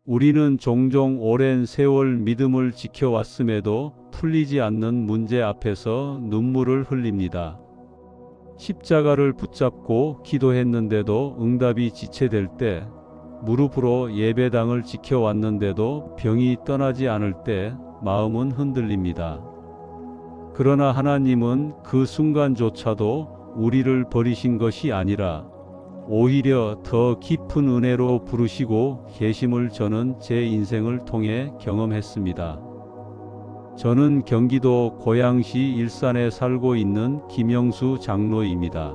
우리는 종종 오랜 세월 믿음을 지켜왔음에도 풀리지 않는 문제 앞에서 눈물을 흘립니다. 십자가를 붙잡고 기도했는데도 응답이 지체될 때, 무릎으로 예배당을 지켜왔는데도 병이 떠나지 않을 때 마음은 흔들립니다. 그러나 하나님은 그 순간조차도 우리를 버리신 것이 아니라 오히려 더 깊은 은혜로 부르시고 계심을 저는 제 인생을 통해 경험했습니다. 저는 경기도 고양시 일산에 살고 있는 김영수 장로입니다.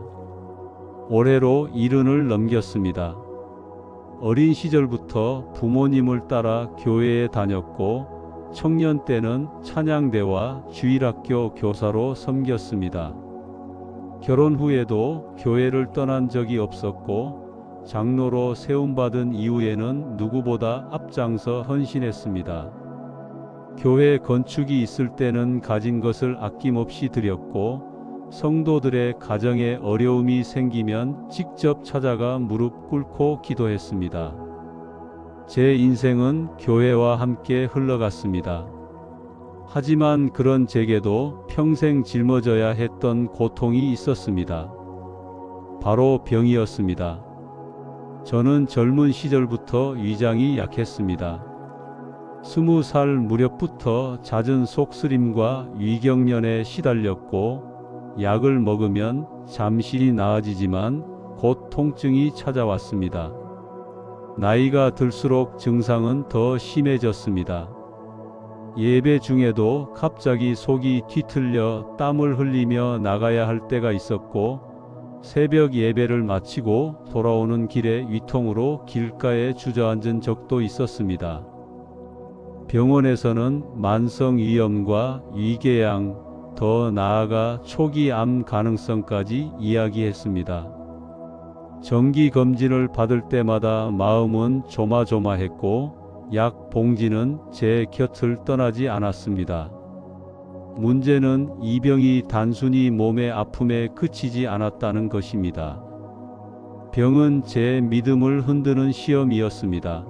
올해로 70을 넘겼습니다. 어린 시절부터 부모님을 따라 교회에 다녔고 청년 때는 찬양대와 주일학교 교사로 섬겼습니다. 결혼 후에도 교회를 떠난 적이 없었고 장로로 세움받은 이후에는 누구보다 앞장서 헌신했습니다. 교회 건축이 있을 때는 가진 것을 아낌없이 드렸고 성도들의 가정에 어려움이 생기면 직접 찾아가 무릎 꿇고 기도했습니다. 제 인생은 교회와 함께 흘러갔습니다. 하지만 그런 제게도 평생 짊어져야 했던 고통이 있었습니다. 바로 병이었습니다. 저는 젊은 시절부터 위장이 약했습니다. 20살 무렵부터 잦은 속쓰림과 위경련에 시달렸고 약을 먹으면 잠시 나아지지만 곧 통증이 찾아왔습니다. 나이가 들수록 증상은 더 심해졌습니다. 예배 중에도 갑자기 속이 뒤틀려 땀을 흘리며 나가야 할 때가 있었고 새벽 예배를 마치고 돌아오는 길에 위통으로 길가에 주저앉은 적도 있었습니다. 병원에서는 만성위염과 위궤양, 더 나아가 초기 암 가능성까지 이야기했습니다. 정기검진을 받을 때마다 마음은 조마조마했고 약 봉지는 제 곁을 떠나지 않았습니다. 문제는 이 병이 단순히 몸의 아픔에 그치지 않았다는 것입니다. 병은 제 믿음을 흔드는 시험이었습니다.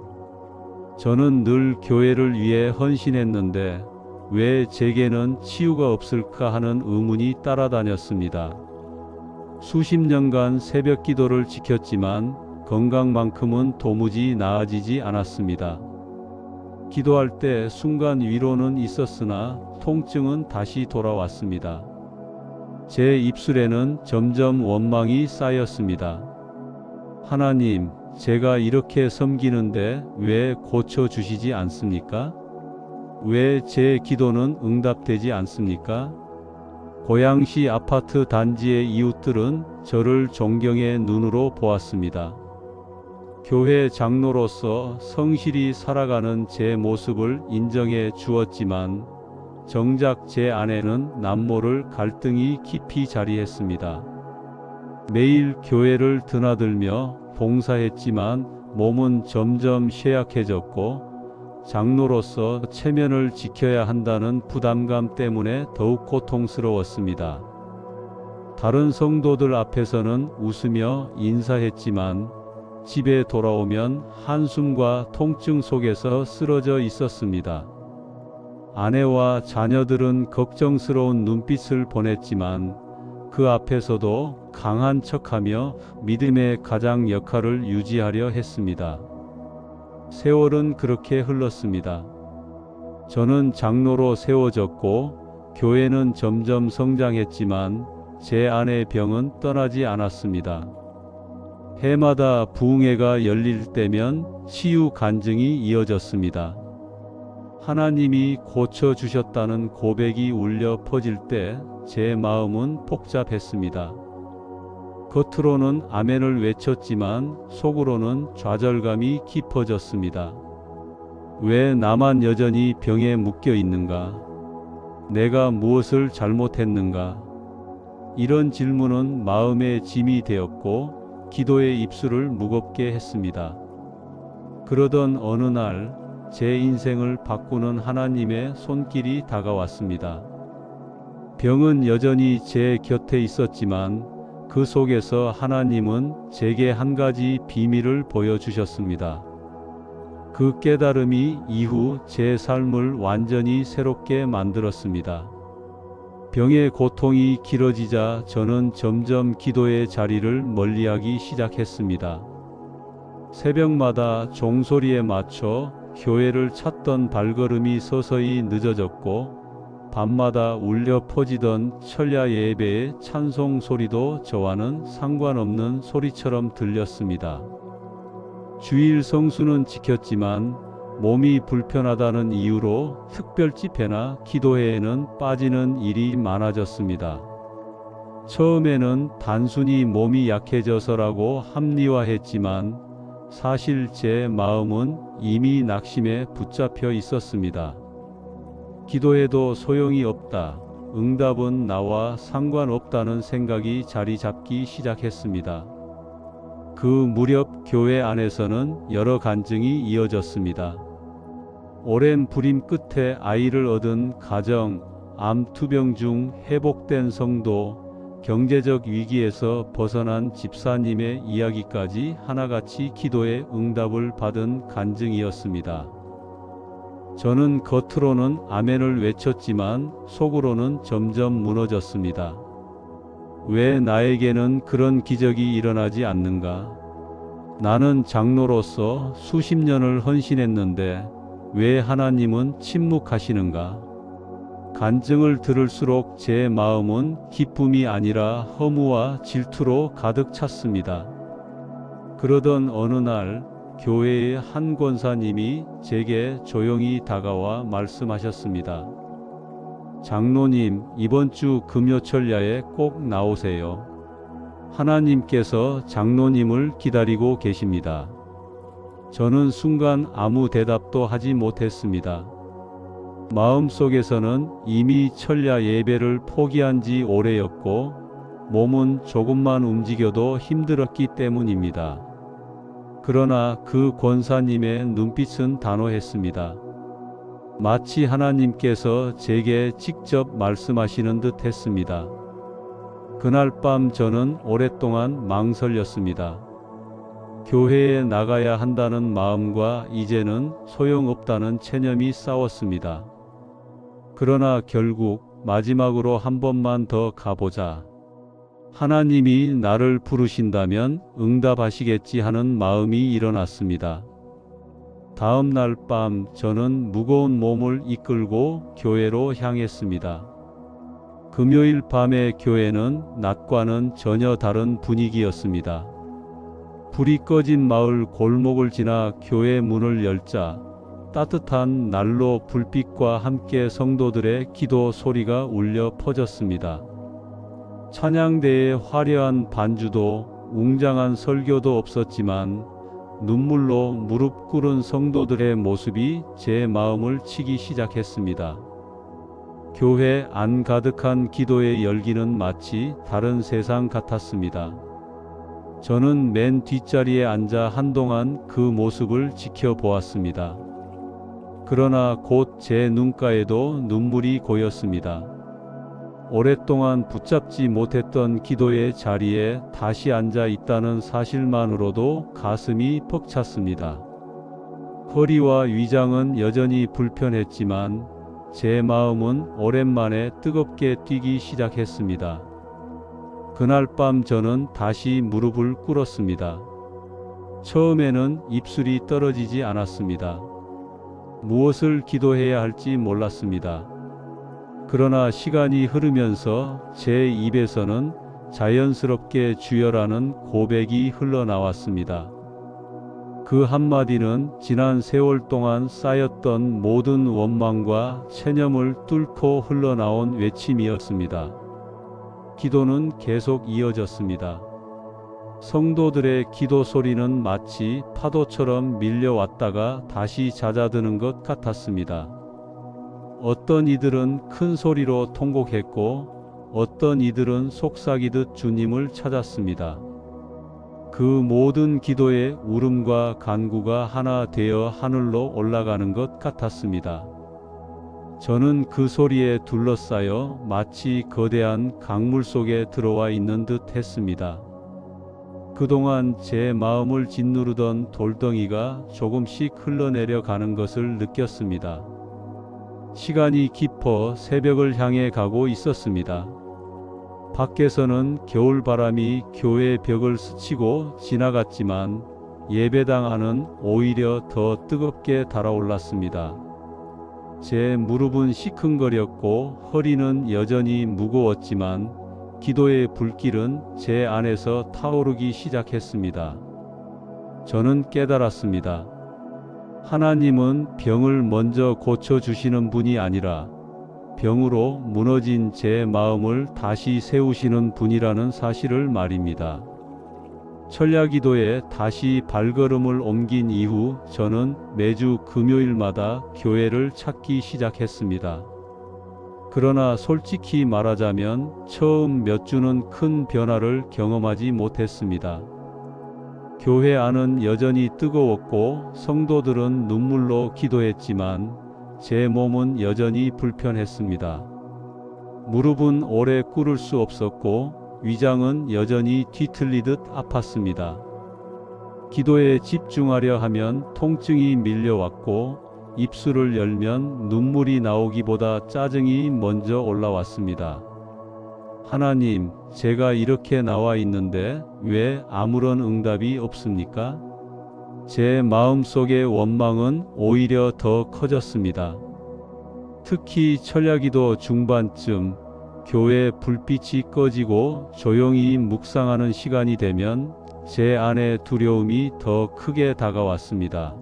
저는 늘 교회를 위해 헌신했는데 왜 제게는 치유가 없을까 하는 의문이 따라다녔습니다. 수십 년간 새벽 기도를 지켰지만 건강만큼은 도무지 나아지지 않았습니다. 기도할 때 순간 위로는 있었으나 통증은 다시 돌아왔습니다. 제 입술에는 점점 원망이 쌓였습니다. 하나님, 제가 이렇게 섬기는데 왜 고쳐주시지 않습니까? 왜 제 기도는 응답되지 않습니까? 고양시 아파트 단지의 이웃들은 저를 존경의 눈으로 보았습니다. 교회 장로로서 성실히 살아가는 제 모습을 인정해 주었지만 정작 제 안에는 남모를 갈등이 깊이 자리했습니다. 매일 교회를 드나들며 봉사했지만 몸은 점점 쇠약해졌고 장로로서 체면을 지켜야 한다는 부담감 때문에 더욱 고통스러웠습니다. 다른 성도들 앞에서는 웃으며 인사했지만 집에 돌아오면 한숨과 통증 속에서 쓰러져 있었습니다. 아내와 자녀들은 걱정스러운 눈빛을 보냈지만 그 앞에서도 강한 척하며 믿음의 가장 역할을 유지하려 했습니다. 세월은 그렇게 흘렀습니다. 저는 장로로 세워졌고 교회는 점점 성장했지만 제 안의 병은 떠나지 않았습니다. 해마다 부흥회가 열릴 때면 치유 간증이 이어졌습니다. 하나님이 고쳐주셨다는 고백이 울려 퍼질 때 제 마음은 복잡했습니다. 겉으로는 아멘을 외쳤지만 속으로는 좌절감이 깊어졌습니다. 왜 나만 여전히 병에 묶여 있는가? 내가 무엇을 잘못했는가? 이런 질문은 마음의 짐이 되었고 기도의 입술을 무겁게 했습니다. 그러던 어느 날 제 인생을 바꾸는 하나님의 손길이 다가왔습니다. 병은 여전히 제 곁에 있었지만 그 속에서 하나님은 제게 한 가지 비밀을 보여주셨습니다. 그 깨달음이 이후 제 삶을 완전히 새롭게 만들었습니다. 병의 고통이 길어지자 저는 점점 기도의 자리를 멀리하기 시작했습니다. 새벽마다 종소리에 맞춰 교회를 찾던 발걸음이 서서히 늦어졌고, 밤마다 울려 퍼지던 철야 예배의 찬송 소리도 저와는 상관없는 소리처럼 들렸습니다. 주일 성수는 지켰지만 몸이 불편하다는 이유로 특별 집회나 기도회에는 빠지는 일이 많아졌습니다. 처음에는 단순히 몸이 약해져서라고 합리화했지만 사실 제 마음은 이미 낙심에 붙잡혀 있었습니다. 기도해도 소용이 없다. 응답은 나와 상관없다는 생각이 자리 잡기 시작했습니다. 그 무렵 교회 안에서는 여러 간증이 이어졌습니다. 오랜 불임 끝에 아이를 얻은 가정, 암 투병 중 회복된 성도, 경제적 위기에서 벗어난 집사님의 이야기까지 하나같이 기도의 응답을 받은 간증이었습니다. 저는 겉으로는 아멘을 외쳤지만 속으로는 점점 무너졌습니다. 왜 나에게는 그런 기적이 일어나지 않는가? 나는 장로로서 수십 년을 헌신했는데 왜 하나님은 침묵하시는가? 간증을 들을수록 제 마음은 기쁨이 아니라 허무와 질투로 가득 찼습니다. 그러던 어느 날 교회의 한 권사님이 제게 조용히 다가와 말씀하셨습니다. 장로님, 이번 주 금요철야에 꼭 나오세요. 하나님께서 장로님을 기다리고 계십니다. 저는 순간 아무 대답도 하지 못했습니다. 마음속에서는 이미 철야 예배를 포기한 지 오래였고 몸은 조금만 움직여도 힘들었기 때문입니다. 그러나 그 권사님의 눈빛은 단호했습니다. 마치 하나님께서 제게 직접 말씀하시는 듯 했습니다. 그날 밤 저는 오랫동안 망설였습니다. 교회에 나가야 한다는 마음과 이제는 소용없다는 체념이 싸웠습니다. 그러나 결국 마지막으로 한 번만 더 가보자. 하나님이 나를 부르신다면 응답하시겠지 하는 마음이 일어났습니다. 다음 날 밤 저는 무거운 몸을 이끌고 교회로 향했습니다. 금요일 밤의 교회는 낮과는 전혀 다른 분위기였습니다. 불이 꺼진 마을 골목을 지나 교회 문을 열자 따뜻한 난로 불빛과 함께 성도들의 기도 소리가 울려 퍼졌습니다. 찬양대의 화려한 반주도 웅장한 설교도 없었지만 눈물로 무릎 꿇은 성도들의 모습이 제 마음을 치기 시작했습니다. 교회 안 가득한 기도의 열기는 마치 다른 세상 같았습니다. 저는 맨 뒷자리에 앉아 한동안 그 모습을 지켜보았습니다. 그러나 곧 제 눈가에도 눈물이 고였습니다. 오랫동안 붙잡지 못했던 기도의 자리에 다시 앉아 있다는 사실만으로도 가슴이 벅찼습니다. 허리와 위장은 여전히 불편했지만 제 마음은 오랜만에 뜨겁게 뛰기 시작했습니다. 그날 밤 저는 다시 무릎을 꿇었습니다. 처음에는 입술이 떨어지지 않았습니다. 무엇을 기도해야 할지 몰랐습니다. 그러나 시간이 흐르면서 제 입에서는 자연스럽게 주여라는 고백이 흘러나왔습니다. 그 한마디는 지난 세월 동안 쌓였던 모든 원망과 체념을 뚫고 흘러나온 외침이었습니다. 기도는 계속 이어졌습니다. 성도들의 기도 소리는 마치 파도처럼 밀려왔다가 다시 잦아드는 것 같았습니다. 어떤 이들은 큰 소리로 통곡했고 어떤 이들은 속삭이듯 주님을 찾았습니다. 그 모든 기도의 울음과 간구가 하나 되어 하늘로 올라가는 것 같았습니다. 저는 그 소리에 둘러싸여 마치 거대한 강물 속에 들어와 있는 듯 했습니다. 그 그동안 제 마음을 짓누르던 돌덩이가 조금씩 흘러내려 가는 것을 느꼈습니다. 시간이 깊어 새벽을 향해 가고 있었습니다. 밖에서는 겨울바람이 교회 벽을 스치고 지나갔지만 예배당 안은 오히려 더 뜨겁게 달아올랐습니다. 제 무릎은 시큰거렸고 허리는 여전히 무거웠지만 기도의 불길은 제 안에서 타오르기 시작했습니다. 저는 깨달았습니다. 하나님은 병을 먼저 고쳐주시는 분이 아니라 병으로 무너진 제 마음을 다시 세우시는 분이라는 사실을 말입니다. 철야기도에 다시 발걸음을 옮긴 이후 저는 매주 금요일마다 교회를 찾기 시작했습니다. 그러나 솔직히 말하자면 처음 몇 주는 큰 변화를 경험하지 못했습니다. 교회 안은 여전히 뜨거웠고 성도들은 눈물로 기도했지만 제 몸은 여전히 불편했습니다. 무릎은 오래 꿇을 수 없었고 위장은 여전히 뒤틀리듯 아팠습니다. 기도에 집중하려 하면 통증이 밀려왔고 입술을 열면 눈물이 나오기보다 짜증이 먼저 올라왔습니다. 하나님, 제가 이렇게 나와 있는데 왜 아무런 응답이 없습니까? 제 마음속의 원망은 오히려 더 커졌습니다. 특히 철야기도 중반쯤 교회 불빛이 꺼지고 조용히 묵상하는 시간이 되면 제 안에 두려움이 더 크게 다가왔습니다.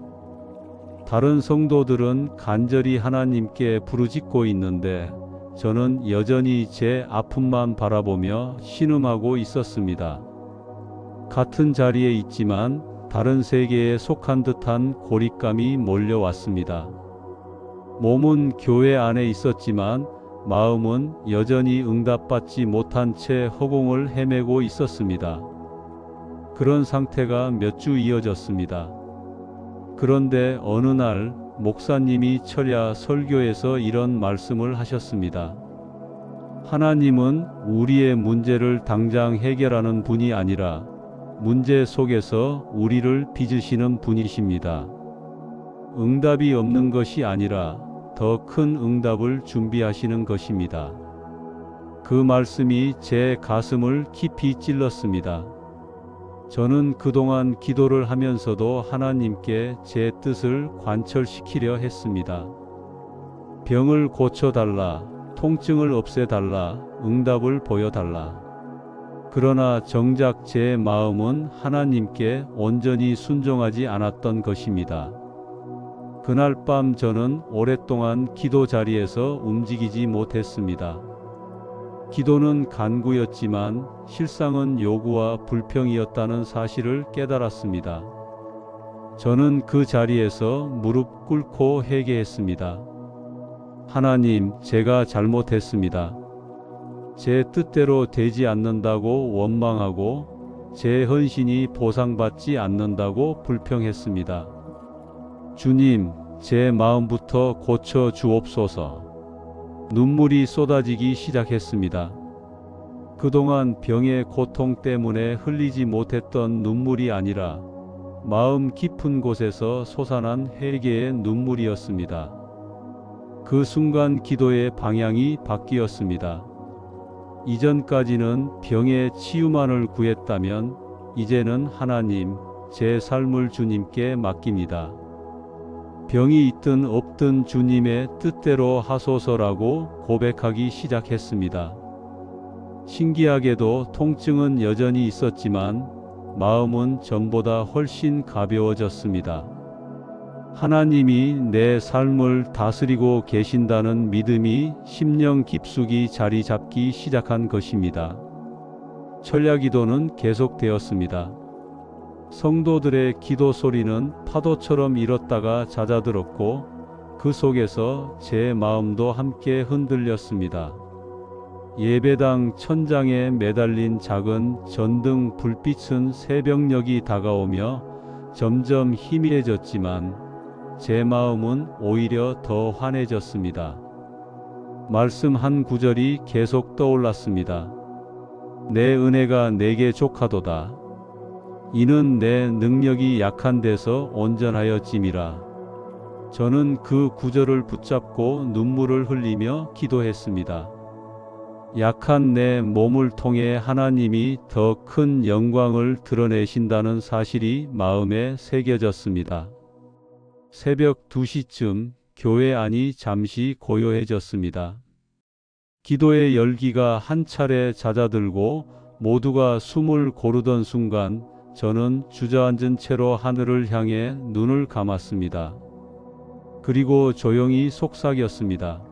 다른 성도들은 간절히 하나님께 부르짖고 있는데 저는 여전히 제 아픔만 바라보며 신음하고 있었습니다. 같은 자리에 있지만 다른 세계에 속한 듯한 고립감이 몰려왔습니다. 몸은 교회 안에 있었지만 마음은 여전히 응답받지 못한 채 허공을 헤매고 있었습니다. 그런 상태가 몇 주 이어졌습니다. 그런데 어느 날 목사님이 철야 설교에서 이런 말씀을 하셨습니다. 하나님은 우리의 문제를 당장 해결하는 분이 아니라 문제 속에서 우리를 빚으시는 분이십니다. 응답이 없는 것이 아니라 더 큰 응답을 준비하시는 것입니다. 그 말씀이 제 가슴을 깊이 찔렀습니다. 저는 그동안 기도를 하면서도 하나님께 제 뜻을 관철시키려 했습니다. 병을 고쳐달라, 통증을 없애달라, 응답을 보여달라. 그러나 정작 제 마음은 하나님께 온전히 순종하지 않았던 것입니다. 그날 밤 저는 오랫동안 기도 자리에서 움직이지 못했습니다. 기도는 간구였지만 실상은 요구와 불평이었다는 사실을 깨달았습니다. 저는 그 자리에서 무릎 꿇고 회개했습니다. 하나님, 제가 잘못했습니다. 제 뜻대로 되지 않는다고 원망하고 제 헌신이 보상받지 않는다고 불평했습니다. 주님, 제 마음부터 고쳐 주옵소서. 눈물이 쏟아지기 시작했습니다. 그동안 병의 고통 때문에 흘리지 못했던 눈물이 아니라 마음 깊은 곳에서 솟아난 회개의 눈물이었습니다. 그 순간 기도의 방향이 바뀌었습니다. 이전까지는 병의 치유만을 구했다면 이제는 하나님, 제 삶을 주님께 맡깁니다. 병이 있든 없든 주님의 뜻대로 하소서라고 고백하기 시작했습니다. 신기하게도 통증은 여전히 있었지만 마음은 전보다 훨씬 가벼워졌습니다. 하나님이 내 삶을 다스리고 계신다는 믿음이 심령 깊숙이 자리 잡기 시작한 것입니다. 철야기도는 계속되었습니다. 성도들의 기도 소리는 파도처럼 일었다가 잦아들었고 그 속에서 제 마음도 함께 흔들렸습니다. 예배당 천장에 매달린 작은 전등 불빛은 새벽녘이 다가오며 점점 희미해졌지만 제 마음은 오히려 더 환해졌습니다. 말씀 한 구절이 계속 떠올랐습니다. 내 은혜가 내게 족하도다. 이는 내 능력이 약한 데서 온전하여짐이라. 저는 그 구절을 붙잡고 눈물을 흘리며 기도했습니다. 약한 내 몸을 통해 하나님이 더 큰 영광을 드러내신다는 사실이 마음에 새겨졌습니다. 새벽 2시쯤 교회 안이 잠시 고요해졌습니다. 기도의 열기가 한 차례 잦아들고 모두가 숨을 고르던 순간 저는 주저앉은 채로 하늘을 향해 눈을 감았습니다. 그리고 조용히 속삭였습니다.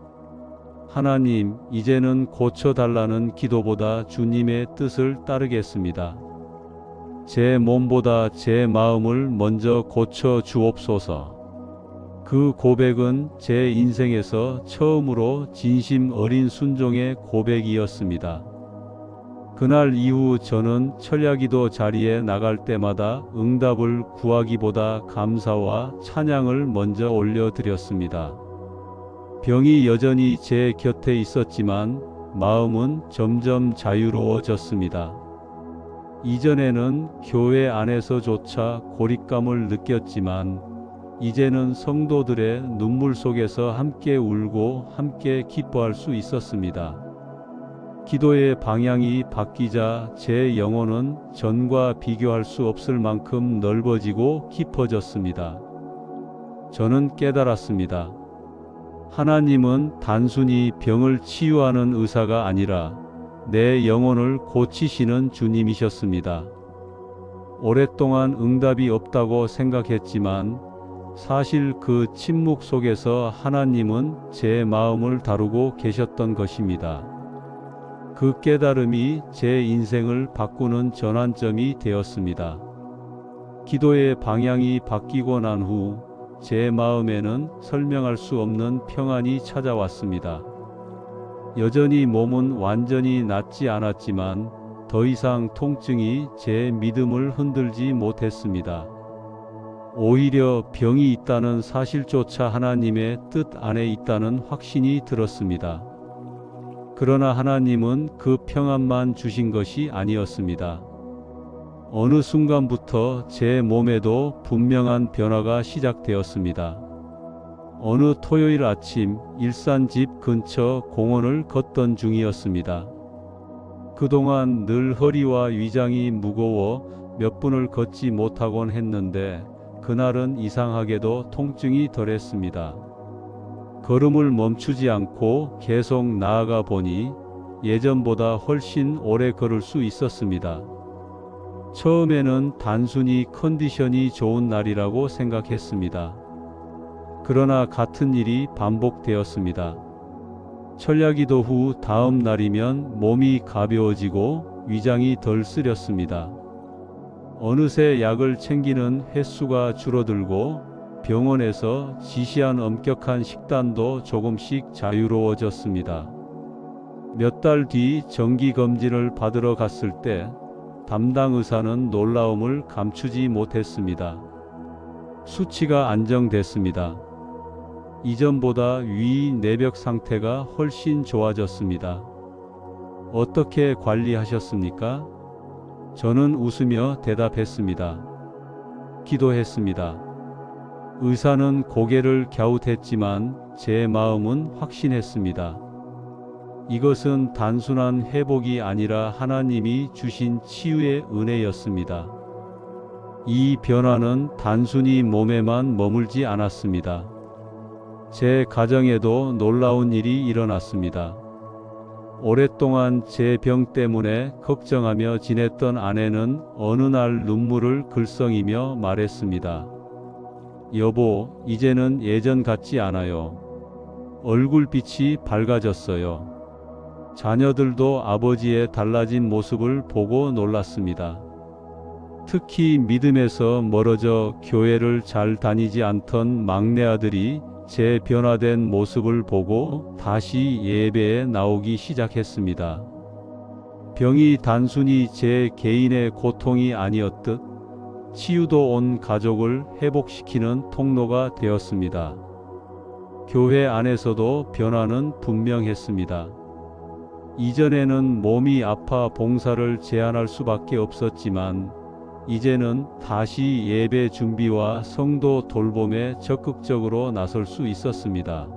하나님, 이제는 고쳐달라는 기도보다 주님의 뜻을 따르겠습니다. 제 몸보다 제 마음을 먼저 고쳐 주옵소서. 그 고백은 제 인생에서 처음으로 진심 어린 순종의 고백이었습니다. 그날 이후 저는 철야기도 자리에 나갈 때마다 응답을 구하기보다 감사와 찬양을 먼저 올려드렸습니다. 병이 여전히 제 곁에 있었지만 마음은 점점 자유로워졌습니다. 이전에는 교회 안에서조차 고립감을 느꼈지만 이제는 성도들의 눈물 속에서 함께 울고 함께 기뻐할 수 있었습니다. 기도의 방향이 바뀌자 제 영혼은 전과 비교할 수 없을 만큼 넓어지고 깊어졌습니다. 저는 깨달았습니다. 하나님은 단순히 병을 치유하는 의사가 아니라 내 영혼을 고치시는 주님이셨습니다. 오랫동안 응답이 없다고 생각했지만 사실 그 침묵 속에서 하나님은 제 마음을 다루고 계셨던 것입니다. 그 깨달음이 제 인생을 바꾸는 전환점이 되었습니다. 기도의 방향이 바뀌고 난 후 제 마음에는 설명할 수 없는 평안이 찾아왔습니다. 여전히 몸은 완전히 낫지 않았지만 더 이상 통증이 제 믿음을 흔들지 못했습니다. 오히려 병이 있다는 사실조차 하나님의 뜻 안에 있다는 확신이 들었습니다. 그러나 하나님은 그 평안만 주신 것이 아니었습니다. 어느 순간부터 제 몸에도 분명한 변화가 시작되었습니다. 어느 토요일 아침 일산 집 근처 공원을 걷던 중이었습니다. 그동안 늘 허리와 위장이 무거워 몇 분을 걷지 못하곤 했는데 그날은 이상하게도 통증이 덜했습니다. 걸음을 멈추지 않고 계속 나아가 보니 예전보다 훨씬 오래 걸을 수 있었습니다. 처음에는 단순히 컨디션이 좋은 날이라고 생각했습니다. 그러나 같은 일이 반복되었습니다. 철야기도 후 다음 날이면 몸이 가벼워지고 위장이 덜 쓰렸습니다. 어느새 약을 챙기는 횟수가 줄어들고 병원에서 지시한 엄격한 식단도 조금씩 자유로워졌습니다. 몇 달 뒤 정기검진을 받으러 갔을 때 담당 의사는 놀라움을 감추지 못했습니다. 수치가 안정됐습니다. 이전보다 위 내벽 상태가 훨씬 좋아졌습니다. 어떻게 관리하셨습니까? 저는 웃으며 대답했습니다. 기도했습니다. 의사는 고개를 갸웃했지만 제 마음은 확신했습니다. 이것은 단순한 회복이 아니라 하나님이 주신 치유의 은혜였습니다. 이 변화는 단순히 몸에만 머물지 않았습니다. 제 가정에도 놀라운 일이 일어났습니다. 오랫동안 제 병 때문에 걱정하며 지냈던 아내는 어느 날 눈물을 글썽이며 말했습니다. 여보, 이제는 예전 같지 않아요. 얼굴빛이 밝아졌어요. 자녀들도 아버지의 달라진 모습을 보고 놀랐습니다. 특히 믿음에서 멀어져 교회를 잘 다니지 않던 막내 아들이 제 변화된 모습을 보고 다시 예배에 나오기 시작했습니다. 병이 단순히 제 개인의 고통이 아니었듯 치유도 온 가족을 회복시키는 통로가 되었습니다. 교회 안에서도 변화는 분명했습니다. 이전에는 몸이 아파 봉사를 제한할 수밖에 없었지만 이제는 다시 예배 준비와 성도 돌봄에 적극적으로 나설 수 있었습니다.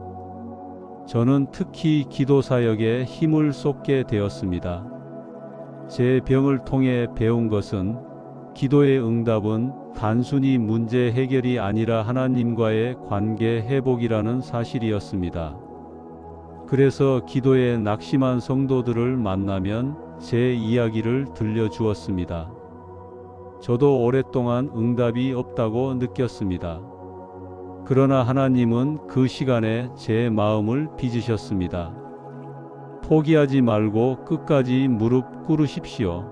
저는 특히 기도 사역에 힘을 쏟게 되었습니다. 제 병을 통해 배운 것은 기도의 응답은 단순히 문제 해결이 아니라 하나님과의 관계 회복이라는 사실이었습니다. 그래서 기도에 낙심한 성도들을 만나면 제 이야기를 들려주었습니다. 저도 오랫동안 응답이 없다고 느꼈습니다. 그러나 하나님은 그 시간에 제 마음을 빚으셨습니다. 포기하지 말고 끝까지 무릎 꿇으십시오.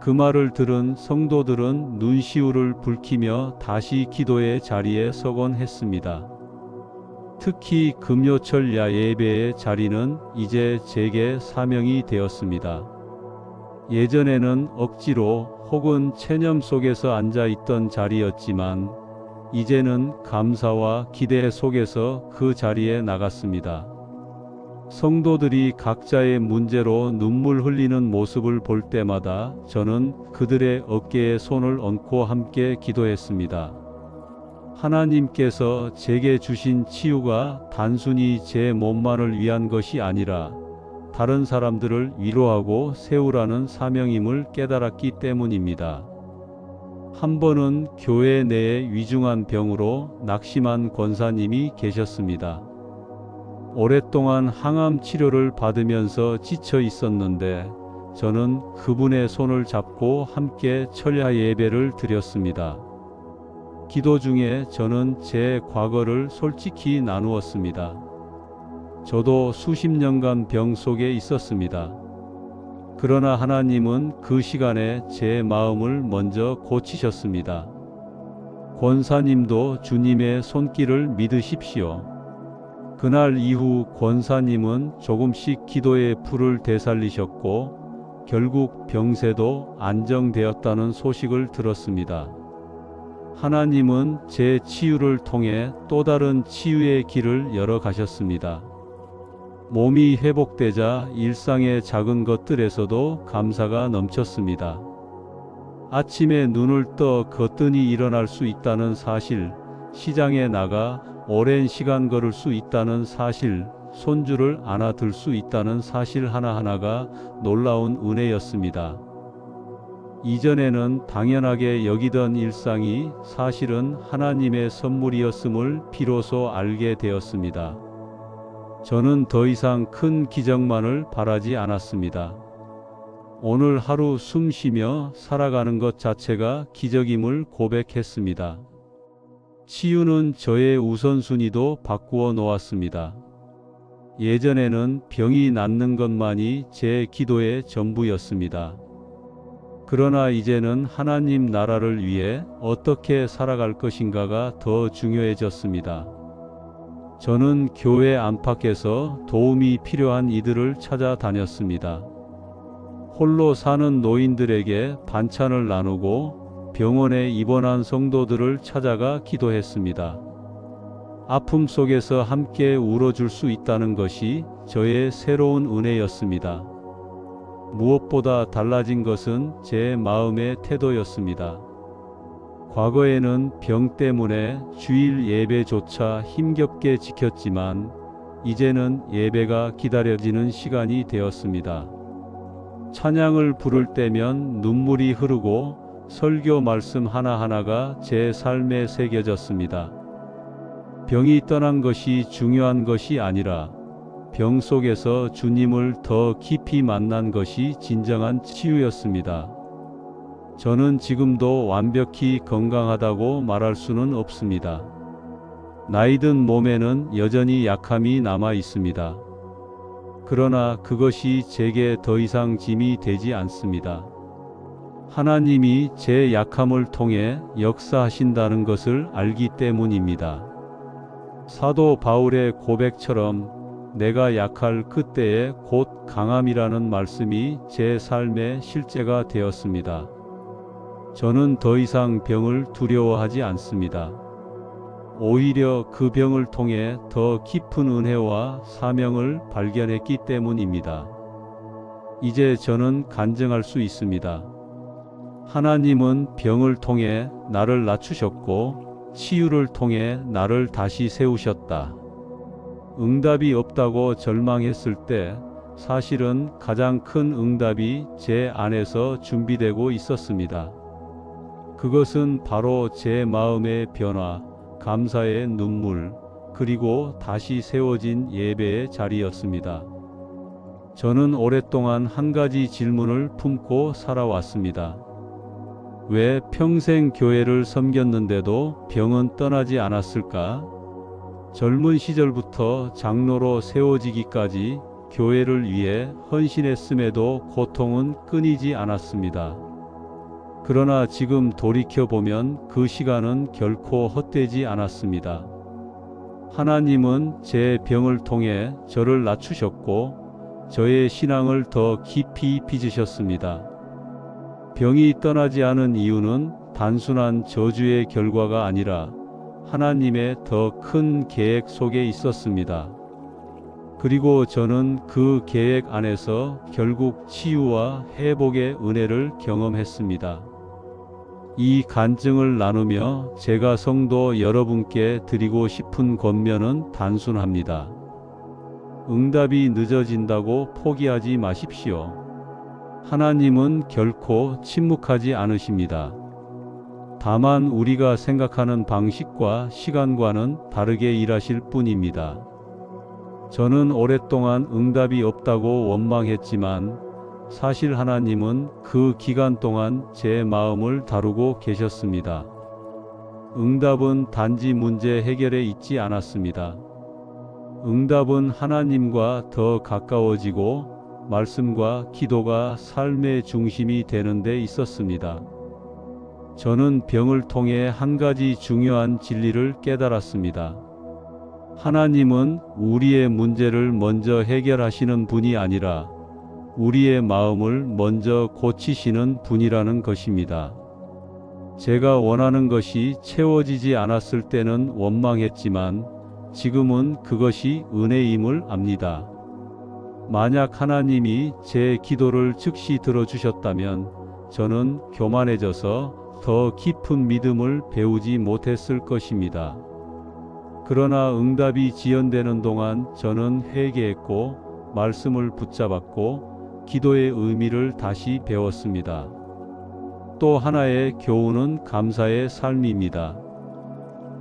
그 말을 들은 성도들은 눈시울을 붉히며 다시 기도의 자리에 서곤 했습니다. 특히 금요철 야예배의 자리는 이제 제게 사명이 되었습니다. 예전에는 억지로 혹은 체념 속에서 앉아 있던 자리였지만 이제는 감사와 기대 속에서 그 자리에 나갔습니다. 성도들이 각자의 문제로 눈물 흘리는 모습을 볼 때마다 저는 그들의 어깨에 손을 얹고 함께 기도했습니다. 하나님께서 제게 주신 치유가 단순히 제 몸만을 위한 것이 아니라 다른 사람들을 위로하고 세우라는 사명임을 깨달았기 때문입니다. 한 번은 교회 내에 위중한 병으로 낙심한 권사님이 계셨습니다. 오랫동안 항암 치료를 받으면서 지쳐 있었는데 저는 그분의 손을 잡고 함께 철야 예배를 드렸습니다. 기도 중에 저는 제 과거를 솔직히 나누었습니다. 저도 수십 년간 병 속에 있었습니다. 그러나 하나님은 그 시간에 제 마음을 먼저 고치셨습니다. 권사님도 주님의 손길을 믿으십시오. 그날 이후 권사님은 조금씩 기도의 불을 되살리셨고 결국 병세도 안정되었다는 소식을 들었습니다. 하나님은 제 치유를 통해 또 다른 치유의 길을 열어가셨습니다. 몸이 회복되자 일상의 작은 것들에서도 감사가 넘쳤습니다. 아침에 눈을 떠 거뜬히 일어날 수 있다는 사실, 시장에 나가 오랜 시간 걸을 수 있다는 사실, 손주를 안아들 수 있다는 사실 하나하나가 놀라운 은혜였습니다. 이전에는 당연하게 여기던 일상이 사실은 하나님의 선물이었음을 비로소 알게 되었습니다. 저는 더 이상 큰 기적만을 바라지 않았습니다. 오늘 하루 숨 쉬며 살아가는 것 자체가 기적임을 고백했습니다. 치유는 저의 우선순위도 바꾸어 놓았습니다. 예전에는 병이 낫는 것만이 제 기도의 전부였습니다. 그러나 이제는 하나님 나라를 위해 어떻게 살아갈 것인가가 더 중요해졌습니다. 저는 교회 안팎에서 도움이 필요한 이들을 찾아다녔습니다. 홀로 사는 노인들에게 반찬을 나누고 병원에 입원한 성도들을 찾아가 기도했습니다. 아픔 속에서 함께 울어줄 수 있다는 것이 저의 새로운 은혜였습니다. 무엇보다 달라진 것은 제 마음의 태도였습니다. 과거에는 병 때문에 주일 예배조차 힘겹게 지켰지만 이제는 예배가 기다려지는 시간이 되었습니다. 찬양을 부를 때면 눈물이 흐르고 설교 말씀 하나하나가 제 삶에 새겨졌습니다. 병이 떠난 것이 중요한 것이 아니라 병 속에서 주님을 더 깊이 만난 것이 진정한 치유였습니다. 저는 지금도 완벽히 건강하다고 말할 수는 없습니다. 나이든 몸에는 여전히 약함이 남아 있습니다. 그러나 그것이 제게 더 이상 짐이 되지 않습니다. 하나님이 제 약함을 통해 역사하신다는 것을 알기 때문입니다. 사도 바울의 고백처럼 내가 약할 그때에 곧 강함이라는 말씀이 제 삶의 실제가 되었습니다. 저는 더 이상 병을 두려워하지 않습니다. 오히려 그 병을 통해 더 깊은 은혜와 사명을 발견했기 때문입니다. 이제 저는 간증할 수 있습니다. 하나님은 병을 통해 나를 낮추셨고 치유를 통해 나를 다시 세우셨다. 응답이 없다고 절망했을 때 사실은 가장 큰 응답이 제 안에서 준비되고 있었습니다. 그것은 바로 제 마음의 변화, 감사의 눈물, 그리고 다시 세워진 예배의 자리였습니다. 저는 오랫동안 한 가지 질문을 품고 살아왔습니다. 왜 평생 교회를 섬겼는데도 병은 떠나지 않았을까? 젊은 시절부터 장로로 세워지기까지 교회를 위해 헌신했음에도 고통은 끊이지 않았습니다. 그러나 지금 돌이켜보면 그 시간은 결코 헛되지 않았습니다. 하나님은 제 병을 통해 저를 낮추셨고 저의 신앙을 더 깊이 빚으셨습니다. 병이 떠나지 않은 이유는 단순한 저주의 결과가 아니라 하나님의 더 큰 계획 속에 있었습니다. 그리고 저는 그 계획 안에서 결국 치유와 회복의 은혜를 경험했습니다. 이 간증을 나누며 제가 성도 여러분께 드리고 싶은 권면은 단순합니다. 응답이 늦어진다고 포기하지 마십시오. 하나님은 결코 침묵하지 않으십니다. 다만 우리가 생각하는 방식과 시간과는 다르게 일하실 뿐입니다. 저는 오랫동안 응답이 없다고 원망했지만 사실 하나님은 그 기간 동안 제 마음을 다루고 계셨습니다. 응답은 단지 문제 해결에 있지 않았습니다. 응답은 하나님과 더 가까워지고 말씀과 기도가 삶의 중심이 되는 데 있었습니다. 저는 병을 통해 한 가지 중요한 진리를 깨달았습니다. 하나님은 우리의 문제를 먼저 해결하시는 분이 아니라 우리의 마음을 먼저 고치시는 분이라는 것입니다. 제가 원하는 것이 채워지지 않았을 때는 원망했지만 지금은 그것이 은혜임을 압니다. 만약 하나님이 제 기도를 즉시 들어주셨다면 저는 교만해져서 더 깊은 믿음을 배우지 못했을 것입니다. 그러나 응답이 지연되는 동안 저는 회개했고 말씀을 붙잡았고 기도의 의미를 다시 배웠습니다. 또 하나의 교훈은 감사의 삶입니다.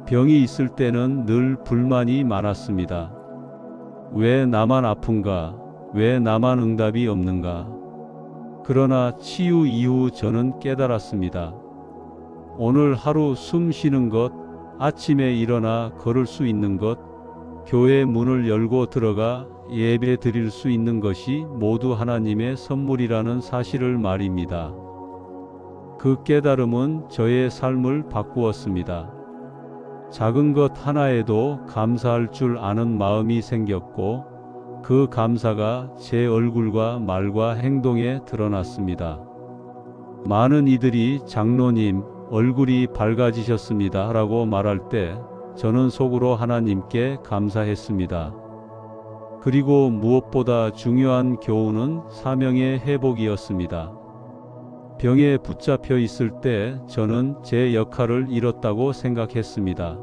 병이 있을 때는 늘 불만이 많았습니다. 왜 나만 아픈가? 왜 나만 응답이 없는가? 그러나 치유 이후 저는 깨달았습니다. 오늘 하루 숨 쉬는 것, 아침에 일어나 걸을 수 있는 것, 교회 문을 열고 들어가 예배 드릴 수 있는 것이 모두 하나님의 선물이라는 사실을 말입니다. 그 깨달음은 저의 삶을 바꾸었습니다. 작은 것 하나에도 감사할 줄 아는 마음이 생겼고 그 감사가 제 얼굴과 말과 행동에 드러났습니다. 많은 이들이 장로님, 얼굴이 밝아지셨습니다 라고 말할 때 저는 속으로 하나님께 감사했습니다. 그리고 무엇보다 중요한 교훈은 사명의 회복이었습니다. 병에 붙잡혀 있을 때 저는 제 역할을 잃었다고 생각했습니다.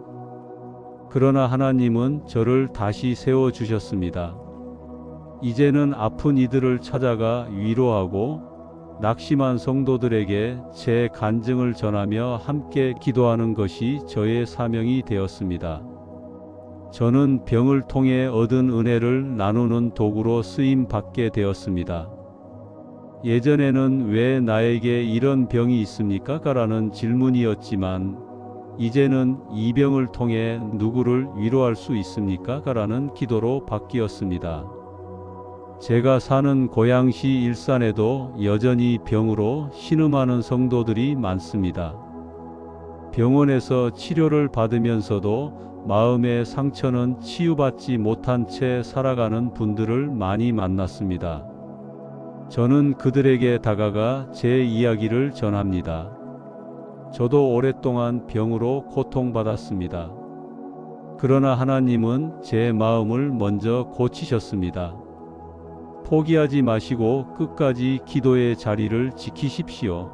그러나 하나님은 저를 다시 세워주셨습니다. 이제는 아픈 이들을 찾아가 위로하고 낙심한 성도들에게 제 간증을 전하며 함께 기도하는 것이 저의 사명이 되었습니다. 저는 병을 통해 얻은 은혜를 나누는 도구로 쓰임 받게 되었습니다. 예전에는 왜 나에게 이런 병이 있습니까? 라는 질문이었지만 이제는 이 병을 통해 누구를 위로할 수 있습니까? 라는 기도로 바뀌었습니다. 제가 사는 고양시 일산에도 여전히 병으로 신음하는 성도들이 많습니다. 병원에서 치료를 받으면서도 마음의 상처는 치유받지 못한 채 살아가는 분들을 많이 만났습니다. 저는 그들에게 다가가 제 이야기를 전합니다. 저도 오랫동안 병으로 고통받았습니다. 그러나 하나님은 제 마음을 먼저 고치셨습니다. 포기하지 마시고 끝까지 기도의 자리를 지키십시오.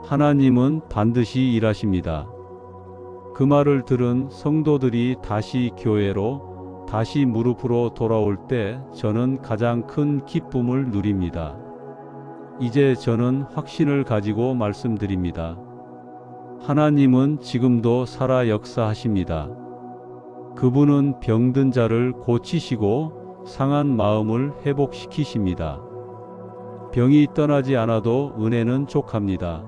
하나님은 반드시 일하십니다. 그 말을 들은 성도들이 다시 교회로, 다시 무릎으로 돌아올 때 저는 가장 큰 기쁨을 누립니다. 이제 저는 확신을 가지고 말씀드립니다. 하나님은 지금도 살아 역사하십니다. 그분은 병든 자를 고치시고 상한 마음을 회복시키십니다. 병이 떠나지 않아도 은혜는 족합니다.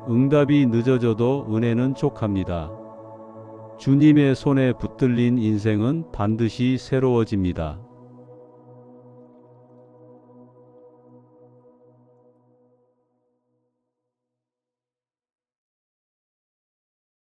응답이 늦어져도 은혜는 족합니다. 주님의 손에 붙들린 인생은 반드시 새로워집니다.